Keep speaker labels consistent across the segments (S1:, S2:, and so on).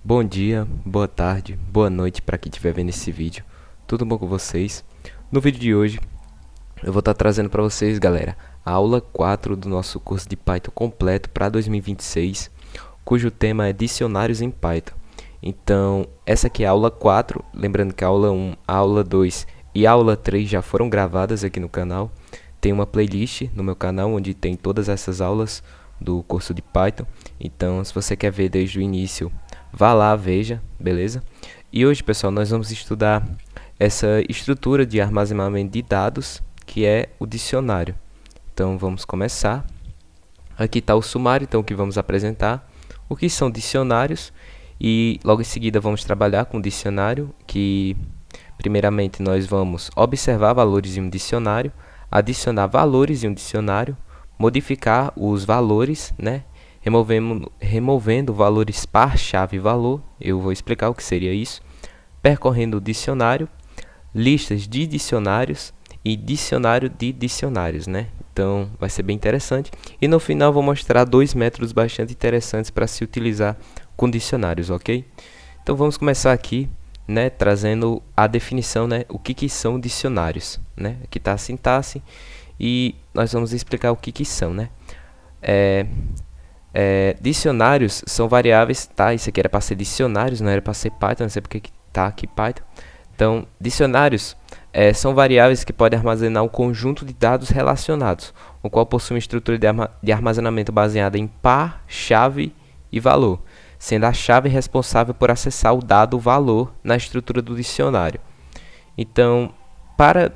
S1: Bom dia, boa tarde, boa noite para quem estiver vendo esse vídeo. Tudo bom com vocês? No vídeo de hoje eu vou estar trazendo para vocês, galera, a aula 4 do nosso curso de Python completo para 2026, cujo tema é dicionários em Python. Então, essa aqui é a aula 4, lembrando que a aula 1, a aula 2 e a aula 3 já foram gravadas aqui no canal. Tem uma playlist no meu canal onde tem todas essas aulas do curso de Python. Então, se você quer ver desde o início, vá lá, veja, beleza? E hoje, pessoal, nós vamos estudar essa estrutura de armazenamento de dados, que é o dicionário. Então, vamos começar. Aqui está o sumário, então, que vamos apresentar. O que são dicionários? E logo em seguida vamos trabalhar com o dicionário, que primeiramente nós vamos observar valores em um dicionário, adicionar valores em um dicionário, modificar os valores, né? Removendo valores par chave valor, eu vou explicar o que seria isso, percorrendo o dicionário, listas de dicionários e dicionário de dicionários, né? Então vai ser bem interessante. E no final vou mostrar dois métodos bastante interessantes para se utilizar com dicionários, ok? Então vamos começar aqui, né, trazendo a definição, né, o que são dicionários, né? Aqui está a sintaxe e nós vamos explicar o que são, né? Dicionários são variáveis, tá? Isso aqui era para ser dicionários, não era para ser Python, não sei porque que tá aqui Python. Então, dicionários são variáveis que podem armazenar um conjunto de dados relacionados, o qual possui uma estrutura de armazenamento baseada em par, chave e valor, sendo a chave responsável por acessar o dado valor na estrutura do dicionário. Então, para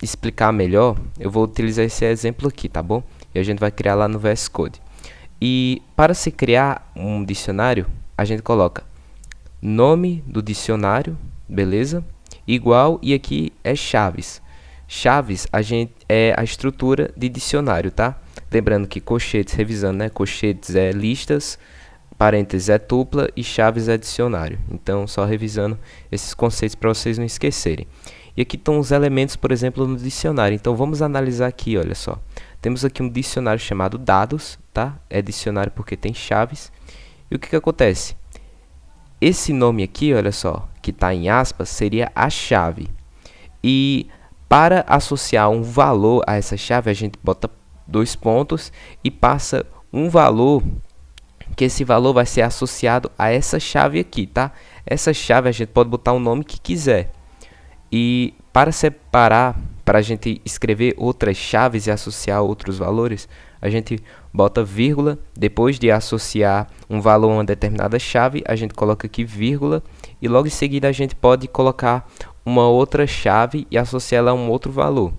S1: explicar melhor, eu vou utilizar esse exemplo aqui, tá bom? E a gente vai criar lá no VS Code. E para se criar um dicionário, a gente coloca nome do dicionário, beleza? Igual, e aqui é chaves. Chaves é a estrutura de dicionário, tá? Lembrando que colchetes, revisando, né? Colchetes é listas, parênteses é tupla e chaves é dicionário. Então, só revisando esses conceitos para vocês não esquecerem. E aqui estão os elementos, por exemplo, no dicionário. Então, vamos analisar aqui, olha só. Temos aqui um dicionário chamado dados, tá? É dicionário porque tem chaves. E o que acontece? Esse nome aqui, olha só, que está em aspas, seria a chave. E para associar um valor a essa chave, a gente bota dois pontos e passa um valor, que esse valor vai ser associado a essa chave aqui, tá? Essa chave a gente pode botar o nome que quiser. E para separar, para a gente escrever outras chaves e associar outros valores, a gente bota vírgula, depois de associar um valor a uma determinada chave, a gente coloca aqui vírgula, e logo em seguida a gente pode colocar uma outra chave e associá-la a um outro valor.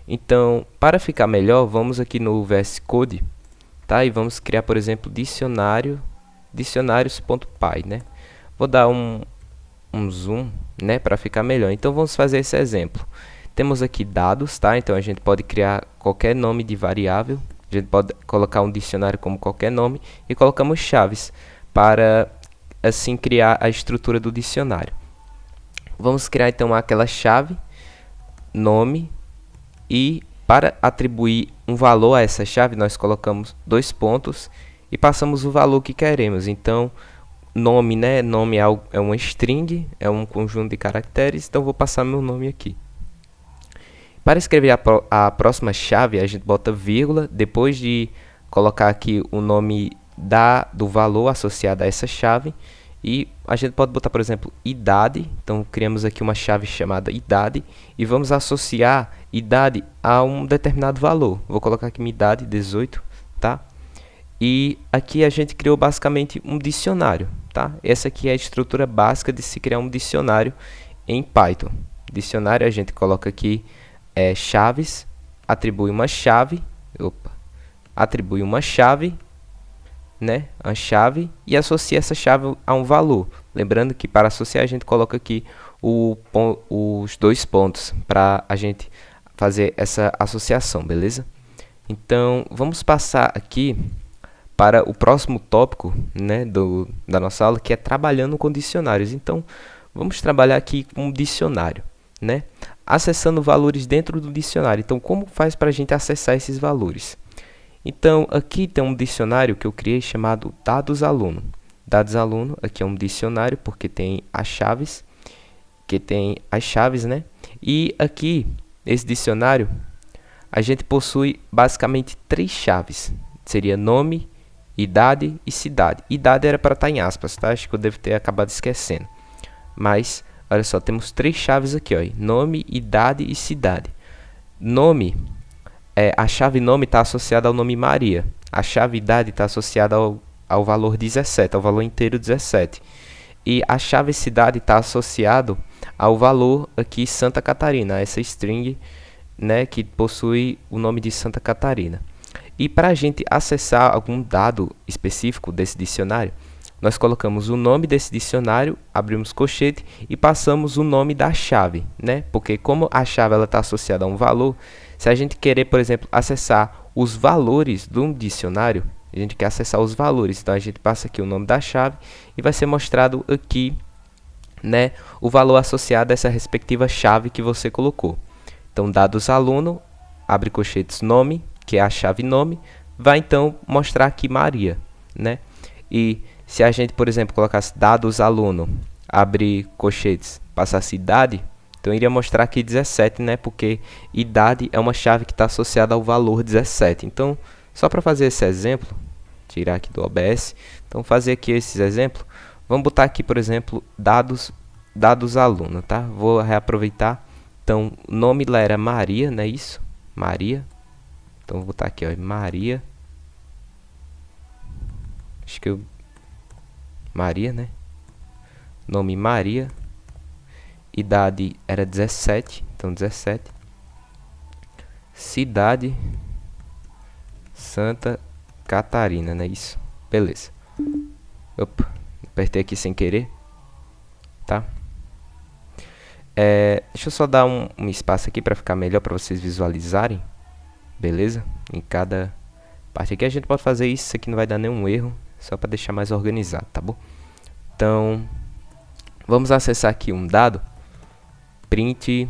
S1: Então, para ficar melhor, vamos aqui no VS Code, tá? E vamos criar, por exemplo, dicionários.py, né? Vou dar um zoom, né, para ficar melhor. Então vamos fazer esse exemplo. Temos aqui dados, tá? Então a gente pode criar qualquer nome de variável. A gente pode colocar um dicionário como qualquer nome e colocamos chaves para assim criar a estrutura do dicionário. Vamos criar então aquela chave, nome, e para atribuir um valor a essa chave nós colocamos dois pontos e passamos o valor que queremos. Então nome, né? Nome é uma string, é um conjunto de caracteres, então vou passar meu nome aqui. Para escrever a próxima chave, a gente bota vírgula, depois de colocar aqui o nome do valor associado a essa chave, e a gente pode botar, por exemplo, idade. Então criamos aqui uma chave chamada idade e vamos associar idade a um determinado valor. Vou colocar aqui minha idade, 18, tá? E aqui a gente criou basicamente um dicionário, tá? Essa aqui é a estrutura básica de se criar um dicionário em Python. Dicionário, a gente coloca aqui chaves, atribui uma chave, né? Uma chave, e associa essa chave a um valor. Lembrando que para associar a gente coloca aqui os dois pontos para a gente fazer essa associação, beleza? Então vamos passar aqui para o próximo tópico, né, da nossa aula, que é trabalhando com dicionários. Então, vamos trabalhar aqui com um dicionário, né, acessando valores dentro do dicionário. Então, como faz para a gente acessar esses valores? Então, aqui tem um dicionário que eu criei chamado dados aluno. dados aluno, aqui é um dicionário, porque tem as chaves, né? E aqui, esse dicionário, a gente possui basicamente 3 chaves. Seria nome, idade e cidade. Idade era para estar em aspas, tá? Acho que eu devo ter acabado esquecendo. Mas, olha só, temos 3 chaves aqui, ó. Nome, idade e cidade. Nome, a chave nome está associada ao nome Maria. A chave idade está associada ao valor 17, ao valor inteiro 17. E a chave cidade está associado ao valor aqui Santa Catarina, essa string, né, que possui o nome de Santa Catarina. E para a gente acessar algum dado específico desse dicionário, nós colocamos o nome desse dicionário, abrimos colchete e passamos o nome da chave, né? Porque como a chave está associada a um valor, se a gente querer, por exemplo, acessar os valores de um dicionário, a gente quer acessar os valores, então a gente passa aqui o nome da chave e vai ser mostrado aqui, né, o valor associado a essa respectiva chave que você colocou. Então, dados aluno, abre colchetes nome, que é a chave nome, vai então mostrar aqui Maria, né? E se a gente, por exemplo, colocasse dados aluno, abre colchetes, passasse idade, então iria mostrar aqui 17, né? Porque idade é uma chave que está associada ao valor 17. Então, só para fazer esse exemplo, tirar aqui do OBS, então fazer aqui esses exemplos, vamos botar aqui, por exemplo, dados aluno, tá? Vou reaproveitar. Então, o nome lá era Maria, não é isso? Maria. Então, vou botar aqui, ó, Maria. Acho que Maria, né? Nome Maria. Idade era 17, então 17. Cidade Santa Catarina, não é isso? Beleza. Opa, apertei aqui sem querer, tá? Deixa eu só dar um espaço aqui para ficar melhor, para vocês visualizarem. Beleza? Em cada parte aqui a gente pode fazer isso aqui, não vai dar nenhum erro, só para deixar mais organizado, tá bom? Então, vamos acessar aqui um dado. Print.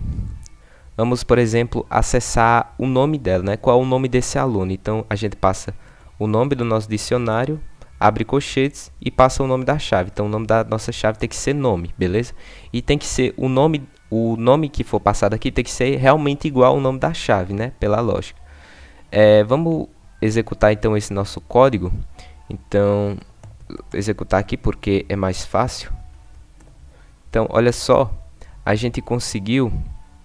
S1: Vamos, por exemplo, acessar o nome dela, né? Qual é o nome desse aluno? Então, a gente passa o nome do nosso dicionário, abre colchetes e passa o nome da chave. Então, o nome da nossa chave tem que ser nome, beleza? E tem que ser o nome que for passado aqui tem que ser realmente igual ao nome da chave, né? Pela lógica. Vamos executar, então, esse nosso código. Então, executar aqui porque é mais fácil. Então, olha só, a gente conseguiu,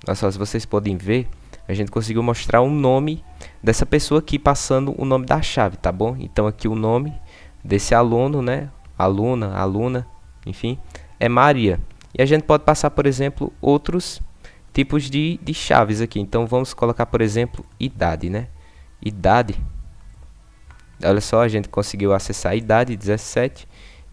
S1: olha só, se vocês podem ver, a gente conseguiu mostrar o nome dessa pessoa aqui passando o nome da chave, tá bom? Então, aqui o nome desse aluno, né? Aluna, enfim, é Maria. E a gente pode passar, por exemplo, outros tipos de chaves aqui. Então, vamos colocar, por exemplo, idade, né? Idade. Olha só, a gente conseguiu acessar a idade, 17.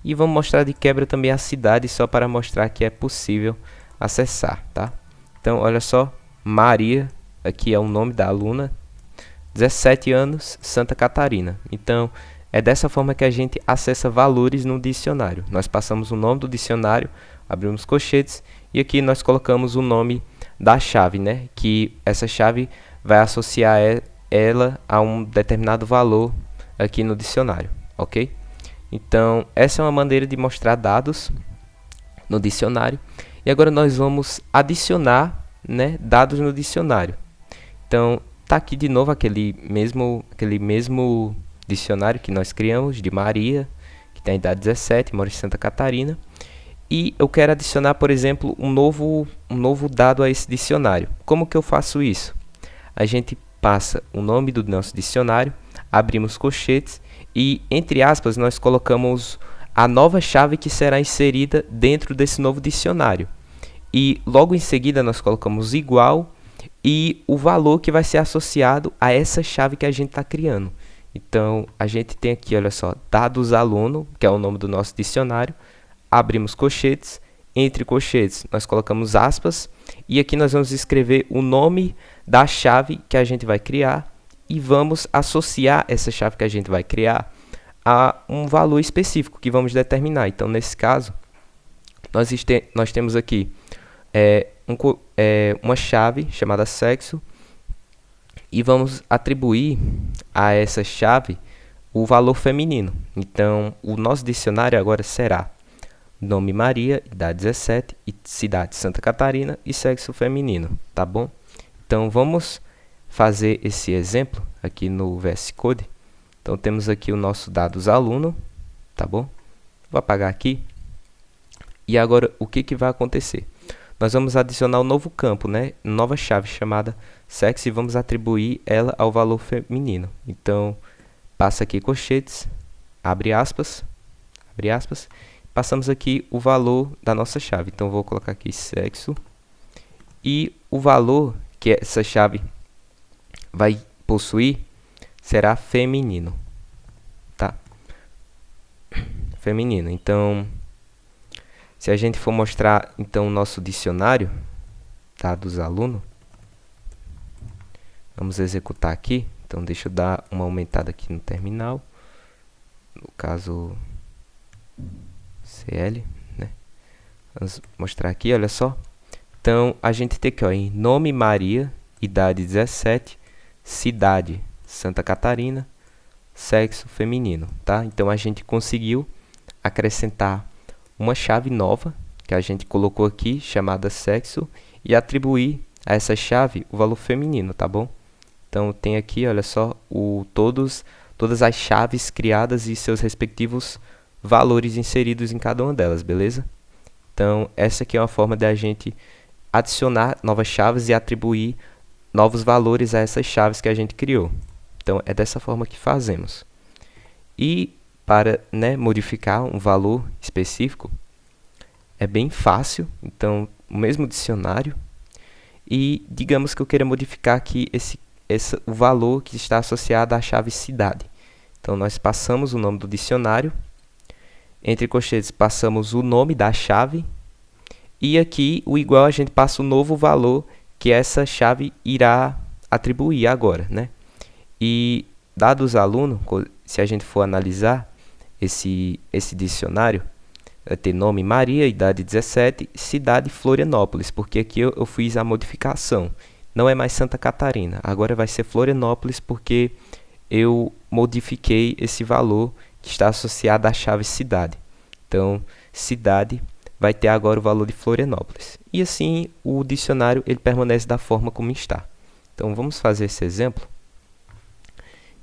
S1: E vamos mostrar de quebra também a cidade, só para mostrar que é possível acessar, tá? Então, olha só, Maria, aqui é o nome da aluna, 17 anos, Santa Catarina. Então, é dessa forma que a gente acessa valores no dicionário. Nós passamos o nome do dicionário, abrimos colchetes e aqui nós colocamos o nome da chave, né? Que essa chave vai associar ela a um determinado valor aqui no dicionário, ok? Então, essa é uma maneira de mostrar dados no dicionário. E agora nós vamos adicionar, né, dados no dicionário. Então, tá aqui de novo aquele mesmo dicionário que nós criamos, de Maria, que tem a idade 17, mora em Santa Catarina. E eu quero adicionar, por exemplo, um novo dado a esse dicionário. Como que eu faço isso? A gente passa o nome do nosso dicionário, abrimos colchetes e, entre aspas, nós colocamos a nova chave que será inserida dentro desse novo dicionário. E logo em seguida nós colocamos igual e o valor que vai ser associado a essa chave que a gente está criando. Então, a gente tem aqui, olha só, dados aluno, que é o nome do nosso dicionário, abrimos colchetes, entre colchetes nós colocamos aspas, e aqui nós vamos escrever o nome da chave que a gente vai criar, e vamos associar essa chave que a gente vai criar a um valor específico que vamos determinar. Então, nesse caso, nós temos aqui uma chave chamada sexo, e vamos atribuir a essa chave o valor feminino. Então, o nosso dicionário agora será nome Maria, idade 17, cidade Santa Catarina e sexo feminino, tá bom? Então, vamos fazer esse exemplo aqui no VS Code. Então, temos aqui o nosso dados aluno, tá bom? Vou apagar aqui. E agora, o que vai acontecer? Nós vamos adicionar um novo campo, né? Nova chave chamada sexo e vamos atribuir ela ao valor feminino. Então, passa aqui colchetes, abre aspas, passamos aqui o valor da nossa chave. Então, vou colocar aqui sexo e o valor que essa chave vai possuir será feminino, tá? Feminino. Então, se a gente for mostrar então o nosso dicionário, tá, dos alunos, vamos executar aqui. Então, deixa eu dar uma aumentada aqui no terminal, no caso CL, né? Vamos mostrar aqui, olha só. Então, a gente tem aqui, ó, em nome Maria, idade 17, cidade Santa Catarina, sexo feminino, tá? Então, a gente conseguiu acrescentar uma chave nova que a gente colocou aqui, chamada sexo, e atribuir a essa chave o valor feminino, tá bom? Então, tem aqui, olha só, todas as chaves criadas e seus respectivos valores inseridos em cada uma delas, beleza? Então, essa aqui é uma forma de a gente adicionar novas chaves e atribuir novos valores a essas chaves que a gente criou. Então, é dessa forma que fazemos. E para, né, modificar um valor específico, é bem fácil. Então, o mesmo dicionário. E digamos que eu queira modificar aqui o valor que está associado à chave cidade. Então, nós passamos o nome do dicionário. Entre colchetes, passamos o nome da chave. E aqui, o igual, a gente passa o novo valor que essa chave irá atribuir agora, né? E dados aluno, se a gente for analisar esse dicionário, vai ter nome Maria, idade 17, cidade Florianópolis, porque aqui eu fiz a modificação. Não é mais Santa Catarina, agora vai ser Florianópolis, porque eu modifiquei esse valor que está associado à chave cidade. Então, cidade vai ter agora o valor de Florianópolis. E assim, o dicionário ele permanece da forma como está. Então, vamos fazer esse exemplo.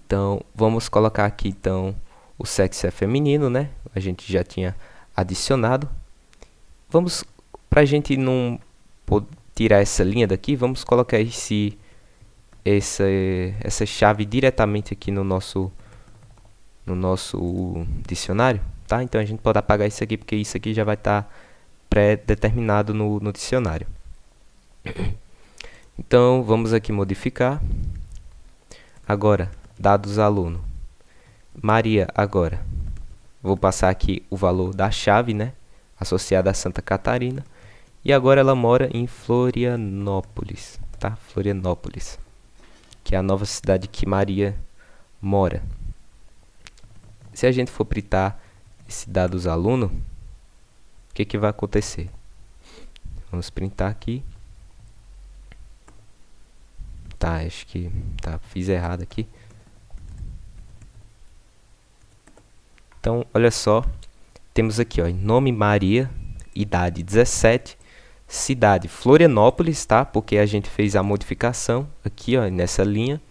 S1: Então, vamos colocar aqui, então, o sexo é feminino, né? A gente já tinha adicionado. Vamos, para a gente não tirar essa linha daqui, vamos colocar essa chave diretamente aqui no nosso dicionário, tá? Então, a gente pode apagar isso aqui, porque isso aqui já vai estar pré-determinado no dicionário. Então, vamos aqui modificar. Agora, dados aluno. Maria, agora. Vou passar aqui o valor da chave, né? Associada a Santa Catarina. E agora ela mora em Florianópolis, tá? Florianópolis, que é a nova cidade que Maria mora. Se a gente for printar esse dados aluno, o que vai acontecer? Vamos printar aqui. Tá, acho que fiz errado aqui. Então, olha só, temos aqui, ó, nome Maria, idade 17, cidade Florianópolis, tá? Porque a gente fez a modificação aqui, ó, nessa linha,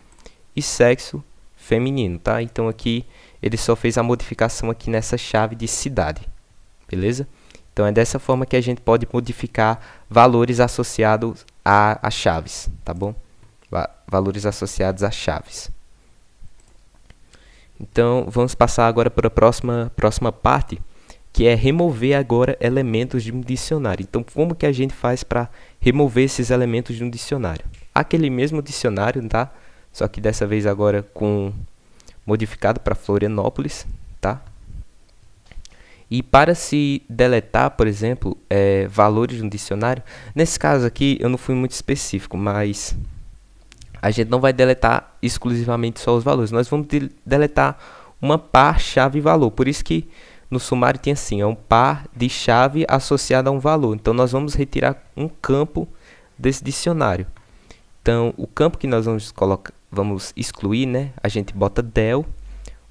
S1: e sexo feminino, tá? Então aqui ele só fez a modificação aqui nessa chave de cidade, beleza? Então é dessa forma que a gente pode modificar valores associados a chaves, tá bom? Valores associados a chaves. Então, vamos passar agora para a próxima parte, que é remover agora elementos de um dicionário. Então, como que a gente faz para remover esses elementos de um dicionário? Aquele mesmo dicionário, tá? Só que dessa vez agora modificado para Florianópolis, tá? E para se deletar, por exemplo, valores de um dicionário, nesse caso aqui eu não fui muito específico, mas a gente não vai deletar exclusivamente só os valores. Nós vamos deletar uma par chave valor. Por isso que no sumário tem assim, é um par de chave associado a um valor. Então, nós vamos retirar um campo desse dicionário. Então, o campo que nós vamos excluir, né? A gente bota del,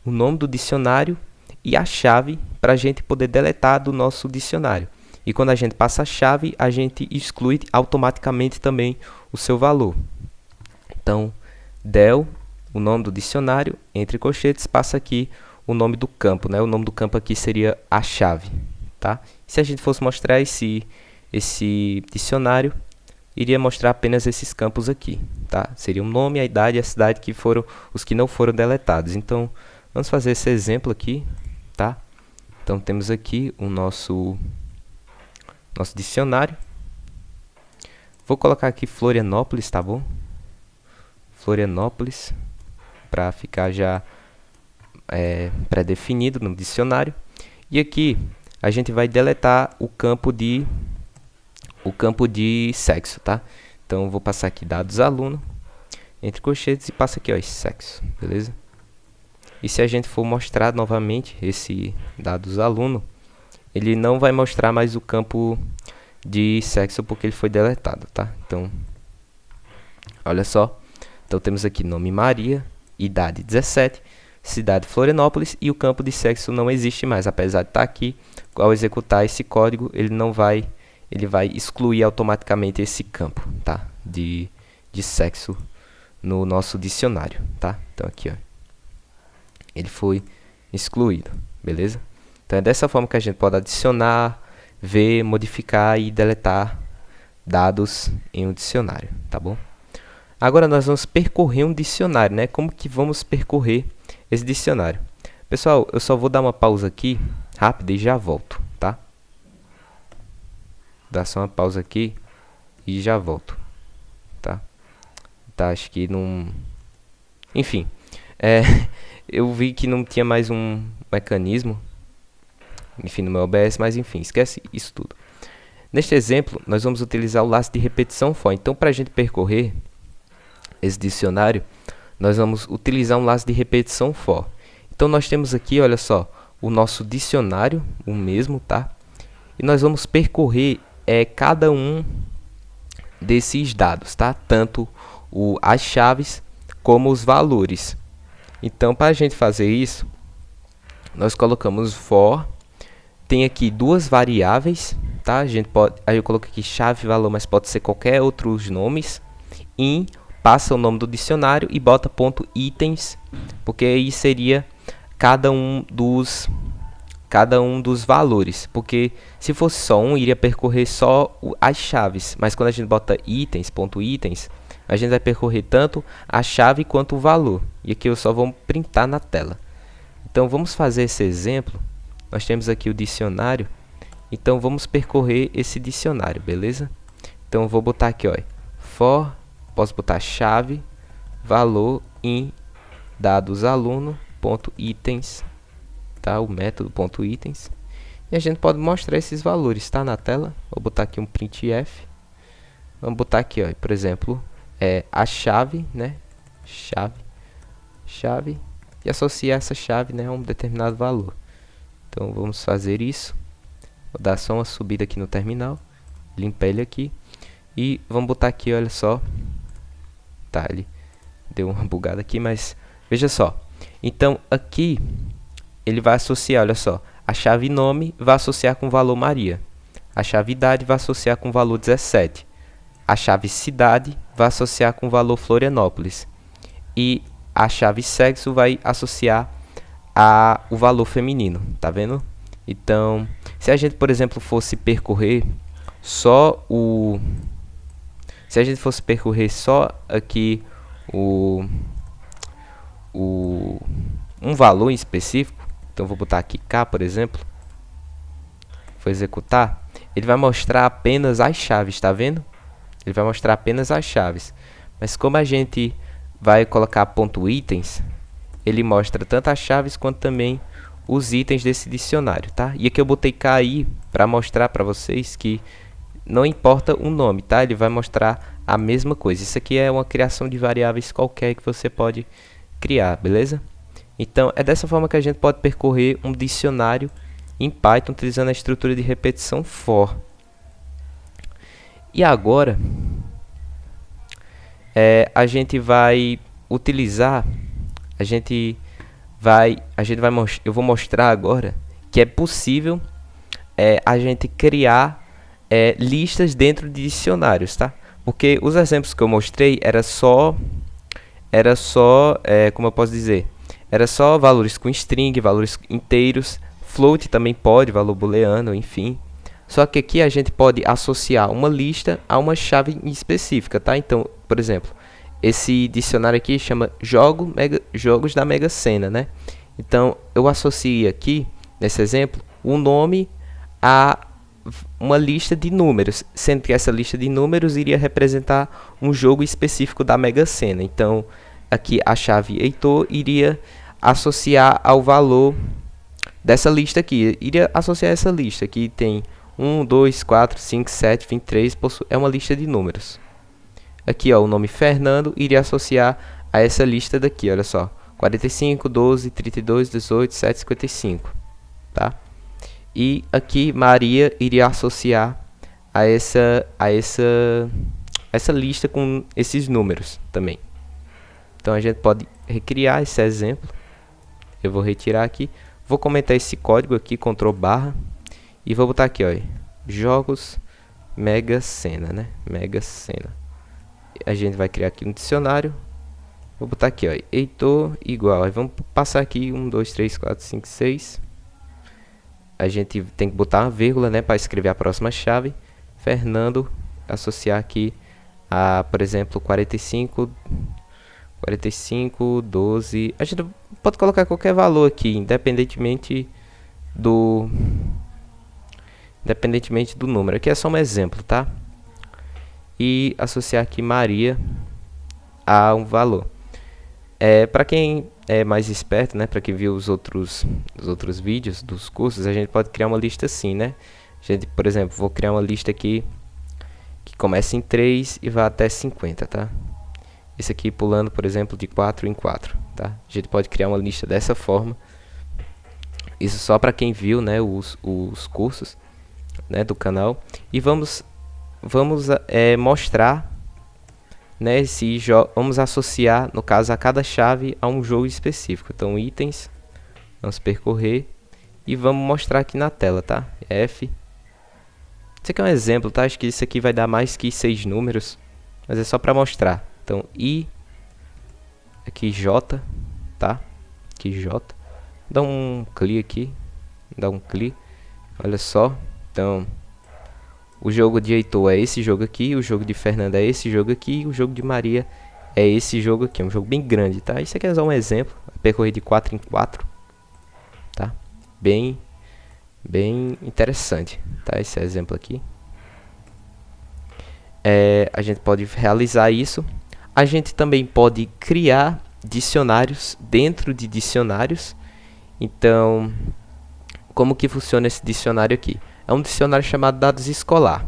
S1: o nome do dicionário e a chave para a gente poder deletar do nosso dicionário. E quando a gente passa a chave, a gente exclui automaticamente também o seu valor. Então, del, o nome do dicionário, entre colchetes, passa aqui o nome do campo, né? O nome do campo aqui seria a chave, tá? Se a gente fosse mostrar esse dicionário, iria mostrar apenas esses campos aqui, tá? Seria o nome, a idade e a cidade que foram os que não foram deletados. Então, vamos fazer esse exemplo aqui, tá? Então, temos aqui o nosso dicionário. Vou colocar aqui Florianópolis, tá bom? Florianópolis, para ficar já pré-definido no dicionário. E aqui a gente vai deletar o campo de sexo, tá? Então, vou passar aqui dados aluno, entre colchetes, e passa aqui, ó, sexo, beleza? E se a gente for mostrar novamente esse dados aluno, ele não vai mostrar mais o campo de sexo porque ele foi deletado, tá? Então, olha só. Então, temos aqui nome Maria, idade 17, cidade Florianópolis, e o campo de sexo não existe mais, apesar de estar aqui. Ao executar esse código, ele vai excluir automaticamente esse campo, tá? De sexo no nosso dicionário, tá? Então, aqui, ó, ele foi excluído, beleza? Então, é dessa forma que a gente pode adicionar, ver, modificar e deletar dados em um dicionário, tá bom? Agora nós vamos percorrer um dicionário, né? Como que vamos percorrer esse dicionário? Pessoal, eu só vou dar uma pausa aqui, rápida, e já volto, tá? Dá só uma pausa aqui e já volto, tá? Tá, acho que não... Enfim, eu vi que não tinha mais um mecanismo, enfim, no meu OBS, mas enfim, esquece isso tudo. Neste exemplo, nós vamos utilizar o laço de repetição for. Então, para a gente percorrer esse dicionário, nós vamos utilizar um laço de repetição for. Então, nós temos aqui, olha só, o nosso dicionário, o mesmo, tá? E nós vamos percorrer cada um desses dados, tá? Tanto as chaves como os valores. Então, para a gente fazer isso, nós colocamos for. Tem aqui duas variáveis, tá? A gente pode, aí eu coloco aqui chave valor, mas pode ser qualquer outros nomes. In, passa o nome do dicionário e bota ponto itens, porque aí seria cada um dos valores, porque se fosse só um, iria percorrer só as chaves, mas quando a gente bota itens, ponto itens, a gente vai percorrer tanto a chave quanto o valor, e aqui eu só vou printar na tela. Então, vamos fazer esse exemplo. Nós temos aqui o dicionário, então vamos percorrer esse dicionário, beleza? Então, eu vou botar aqui, ó, for, posso botar chave, valor, in, dados aluno, ponto itens, tá? O método ponto itens. E a gente pode mostrar esses valores, tá? Na tela. Vou botar aqui um printf. Vamos botar aqui, ó, por exemplo, a chave, né? Chave. E associar essa chave, né, a um determinado valor. Então, vamos fazer isso. Vou dar só uma subida aqui no terminal. Limpar ele aqui. E vamos botar aqui, olha só. Tá, ele deu uma bugada aqui, mas veja só. Então, aqui ele vai associar, olha só, a chave nome vai associar com o valor Maria. A chave idade vai associar com o valor 17. A chave cidade vai associar com o valor Florianópolis. E a chave sexo vai associar o valor feminino, tá vendo? Então, se a gente, por exemplo, fosse percorrer só aqui um valor em específico, então vou botar aqui K, por exemplo, vou executar, ele vai mostrar apenas as chaves, tá vendo? Ele vai mostrar apenas as chaves. Mas como a gente vai colocar ponto itens, ele mostra tanto as chaves quanto também os itens desse dicionário, tá? E aqui eu botei KI para mostrar para vocês que não importa o nome, tá? Ele vai mostrar a mesma coisa. Isso aqui é uma criação de variáveis qualquer que você pode criar, beleza? Então, é dessa forma que a gente pode percorrer um dicionário em Python utilizando a estrutura de repetição for. E agora, a gente vai utilizar, a gente eu vou mostrar agora que é possível a gente criar listas dentro de dicionários, tá? Porque os exemplos que eu mostrei como eu posso dizer, era só valores com string, valores inteiros, float também pode, valor booleano, enfim. Só que aqui a gente pode associar uma lista a uma chave específica, tá? Então, por exemplo, esse dicionário aqui chama jogos da Mega Sena, né? Então, eu associo aqui, nesse exemplo, o nome a uma lista de números, sendo que essa lista de números iria representar um jogo específico da Mega Sena. Então, aqui a chave Heitor iria associar ao valor dessa lista aqui. Iria associar essa lista que tem 1, 2, 4, 5, 7, 23, é uma lista de números. Aqui, ó, o nome Fernando iria associar a essa lista daqui, olha só. 45, 12, 32, 18, 7, 55, tá? E aqui Maria iria associar a essa lista com esses números também. Então a gente pode recriar esse exemplo. Eu vou retirar aqui, vou comentar esse código aqui, Ctrl barra, e vou botar aqui, ó, jogos Mega Sena, né? Mega Sena. A gente vai criar aqui um dicionário. Vou botar aqui, ó, Heitor igual. Aí vamos passar aqui 1, 2, 3, 4, 5, 6. A gente tem que botar uma vírgula, né, para escrever a próxima chave. Fernando, associar aqui a, por exemplo, 45, 12. A gente pode colocar qualquer valor aqui, independentemente do número. Aqui é só um exemplo, tá? E associar aqui Maria a um valor. Para quem é mais esperto, né, para quem viu os outros vídeos dos cursos, a gente pode criar uma lista assim, né? A gente, por exemplo, vou criar uma lista aqui que começa em 3 e vai até 50, tá? Esse aqui pulando, por exemplo, de 4 em 4, tá? A gente pode criar uma lista dessa forma. Isso só para quem viu, né, os cursos, né, do canal. E vamos mostrar, né, vamos associar, no caso, a cada chave a um jogo específico. Então, itens, vamos percorrer e vamos mostrar aqui na tela, tá? F. Isso aqui é um exemplo, tá? Acho que isso aqui vai dar mais que 6 números, mas é só para mostrar. Então, I, aqui J, tá? Aqui J. Dá um clique aqui, olha só. Então, o jogo de Heitor é esse jogo aqui, o jogo de Fernanda é esse jogo aqui, o jogo de Maria é esse jogo aqui. É um jogo bem grande, tá? Isso aqui é só um exemplo. Percorrer de 4 em 4, tá? Bem interessante, tá? Esse exemplo aqui. A gente pode realizar isso. A gente também pode criar dicionários dentro de dicionários. Então, como que funciona esse dicionário aqui? É um dicionário chamado dados escolar.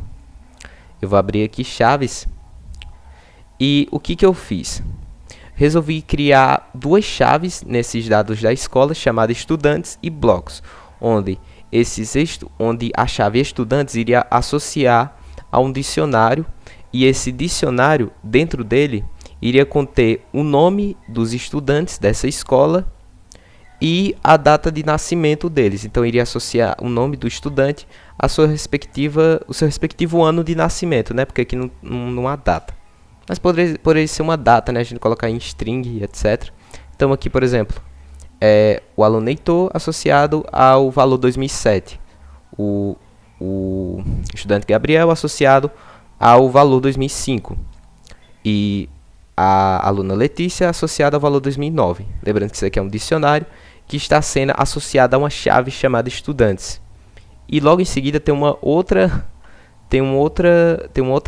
S1: Eu vou abrir aqui chaves. E o que eu fiz? Resolvi criar duas chaves nesses dados da escola, chamadas estudantes e blocos, onde a chave estudantes iria associar a um dicionário, e esse dicionário, dentro dele, iria conter o nome dos estudantes dessa escola e a data de nascimento deles. Então, iria associar o nome do estudante a o seu respectivo ano de nascimento, né? Porque aqui não há data. Mas poderia ser uma data, né? A gente colocar em string, etc. Então, aqui, por exemplo, o aluno Heitor associado ao valor 2007. O estudante Gabriel associado ao valor 2005. E a aluna Letícia associada ao valor 2009. Lembrando que isso aqui é um dicionário que está sendo associado a uma chave chamada estudantes. E logo em seguida tem uma outra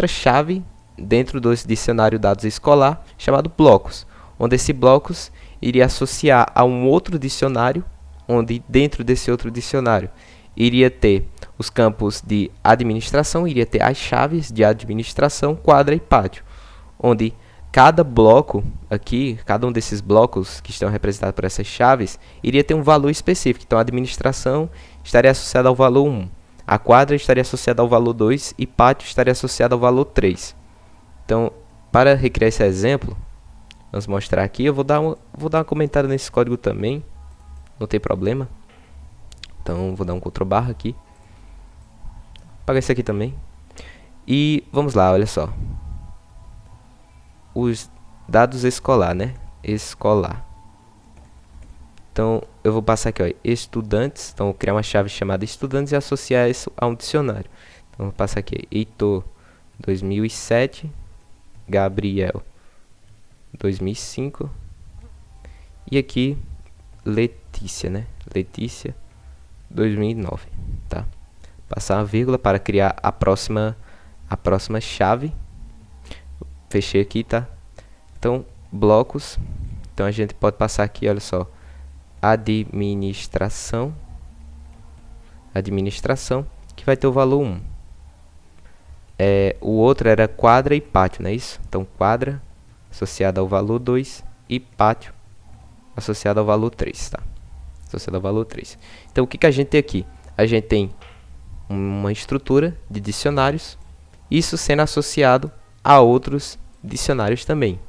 S1: chave dentro desse dicionário dados escolar chamado blocos, onde esse blocos iria associar a um outro dicionário, onde dentro desse outro dicionário iria ter os campos de administração, iria ter as chaves de administração, quadra e pátio, onde cada bloco aqui, cada um desses blocos que estão representados por essas chaves, iria ter um valor específico. Então, a administração estaria associada ao valor 1, a quadra estaria associada ao valor 2 e pátio estaria associado ao valor 3. Então, para recriar esse exemplo, vamos mostrar aqui. Eu vou dar uma comentada nesse código também. não tem problema. Então vou dar um Ctrl+ aqui, apagar isso aqui também. E vamos lá, olha só, os dados escolar, né? Escolar. Então eu vou passar aqui, ó, estudantes. Então vou criar uma chave chamada estudantes e associar isso a um dicionário. Então vou passar aqui, Heitor 2007, Gabriel 2005 e aqui Letícia, né? Letícia 2009, tá? Passar uma vírgula para criar a próxima chave. Fechei aqui, tá? Então blocos. Então a gente pode passar aqui, olha só, administração, que vai ter o valor 1. O outro era quadra e pátio, não é isso? Então quadra associada ao valor 2 e pátio associado ao valor 3, tá? Associado ao valor 3. Então o que a gente tem aqui? A gente tem uma estrutura de dicionários, isso sendo associado a outros dicionários também.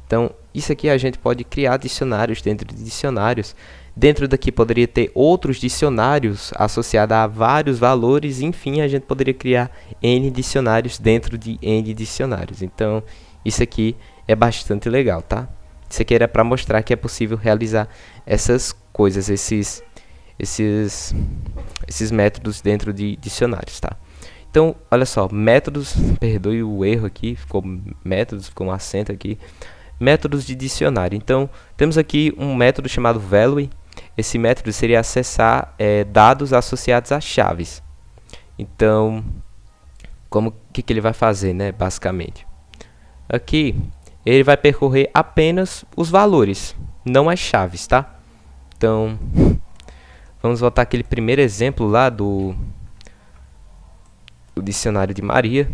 S1: Então isso aqui a gente pode criar dicionários dentro de dicionários. Dentro daqui poderia ter outros dicionários associados a vários valores. Enfim, a gente poderia criar N dicionários dentro de N dicionários. Então, isso aqui é bastante legal, tá? Isso aqui era para mostrar que é possível realizar essas coisas, esses métodos dentro de dicionários, tá? Então, olha só, métodos, perdoe o erro aqui, ficou métodos, ficou um acento aqui. Métodos de dicionário. Então, temos aqui um método chamado value. Esse método seria acessar dados associados a chaves. Então, que ele vai fazer, né, basicamente? Aqui, ele vai percorrer apenas os valores, não as chaves, tá? Então, vamos voltar àquele primeiro exemplo lá do dicionário de Maria.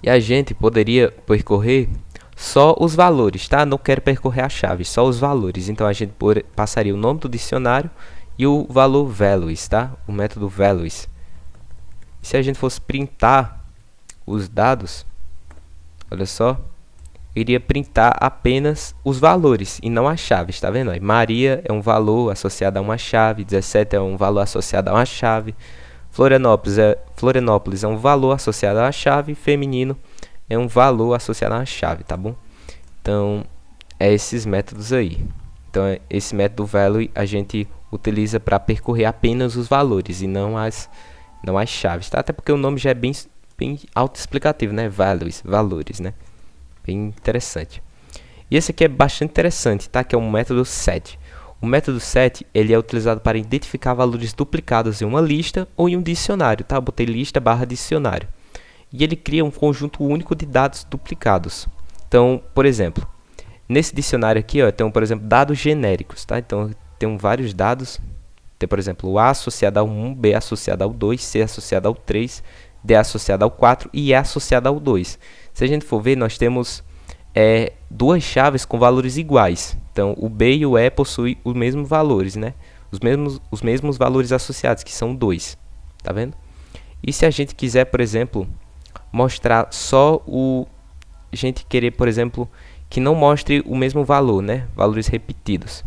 S1: E a gente poderia percorrer só os valores, tá? Não quero percorrer a chave, só os valores. Então a gente passaria o nome do dicionário e o valor values, tá? O método values. Se a gente fosse printar os dados, olha só, iria printar apenas os valores e não as chaves, tá vendo? Aí, Maria é um valor associado a uma chave, 17 é um valor associado a uma chave, Florianópolis é um valor associado a uma chave, feminino é um valor associado a uma chave, tá bom? Então, é esses métodos aí. Então, esse método value a gente utiliza para percorrer apenas os valores e não as chaves, tá? Até porque o nome já é bem autoexplicativo, né? Values, valores, né? Bem interessante. E esse aqui é bastante interessante, tá? Que é o método set. O método set, ele é utilizado para identificar valores duplicados em uma lista ou em um dicionário, tá? Eu botei lista / dicionário. E ele cria um conjunto único de dados duplicados. Então, por exemplo, nesse dicionário aqui, ó, tem, por exemplo, dados genéricos, tá? Então, tem vários dados. Tem, por exemplo, o A associado ao 1, B associado ao 2, C associado ao 3, D associado ao 4 e E associado ao 2. Se a gente for ver, nós temos duas chaves com valores iguais. Então, o B e o E possuem os mesmos valores, né? Os mesmos valores associados, que são 2. Tá vendo? E se a gente quiser, por exemplo, mostrar só a gente querer, por exemplo, que não mostre o mesmo valor, né? Valores repetidos.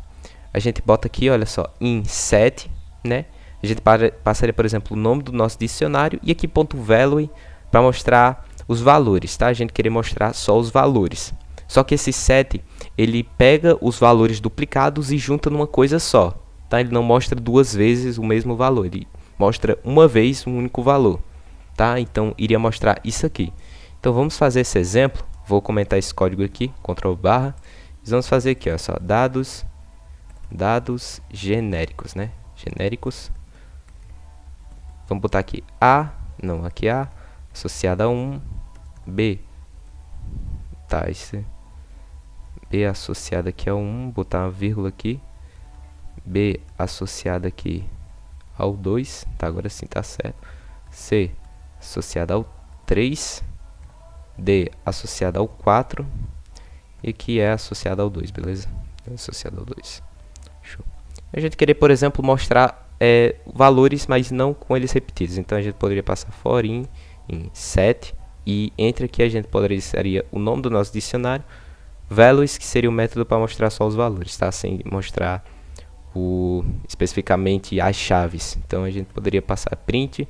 S1: A gente bota aqui, olha só, in set, né? A gente passaria, por exemplo, o nome do nosso dicionário e aqui ponto .value para mostrar os valores, tá? A gente querer mostrar só os valores. Só que esse set, ele pega os valores duplicados e junta numa coisa só, tá? Ele não mostra duas vezes o mesmo valor, ele mostra uma vez um único valor, tá? Então, iria mostrar isso aqui. Então, vamos fazer esse exemplo. Vou comentar esse código aqui, Ctrl+. Vamos fazer aqui, ó, só dados genéricos, né? Genéricos. Vamos botar aqui A, não, aqui A, associado a 1, B, tá, esse B associado aqui a 1, botar uma vírgula aqui, B associado aqui ao 2, tá, agora sim tá certo, C associado ao 3, D associado ao 4, e aqui é associado ao 2, beleza? Associado ao 2. Show. A gente querer, por exemplo, mostrar valores, mas não com eles repetidos. Então a gente poderia passar for in set, e entre aqui a gente seria o nome do nosso dicionário, values, que seria o método para mostrar só os valores, tá? Sem mostrar especificamente as chaves. Então a gente poderia passar print,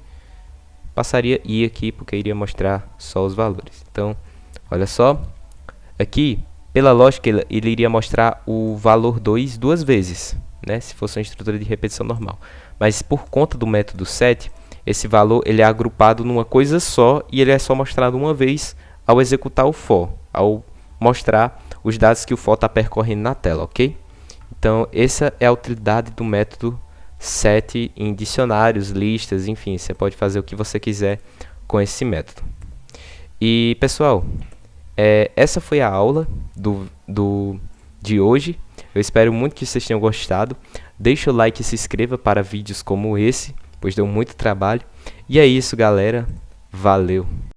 S1: passaria i aqui porque iria mostrar só os valores. Então, olha só, aqui, pela lógica, ele iria mostrar o valor 2 duas vezes, né, se fosse uma estrutura de repetição normal. Mas por conta do método set, esse valor ele é agrupado numa coisa só e ele é só mostrado uma vez ao executar o for, ao mostrar os dados que o for está percorrendo na tela, ok? Então, essa é a utilidade do método set em dicionários, listas, enfim, você pode fazer o que você quiser com esse método. E, pessoal, essa foi a aula de hoje. Eu espero muito que vocês tenham gostado. Deixa o like e se inscreva para vídeos como esse, pois deu muito trabalho. E é isso, galera. Valeu!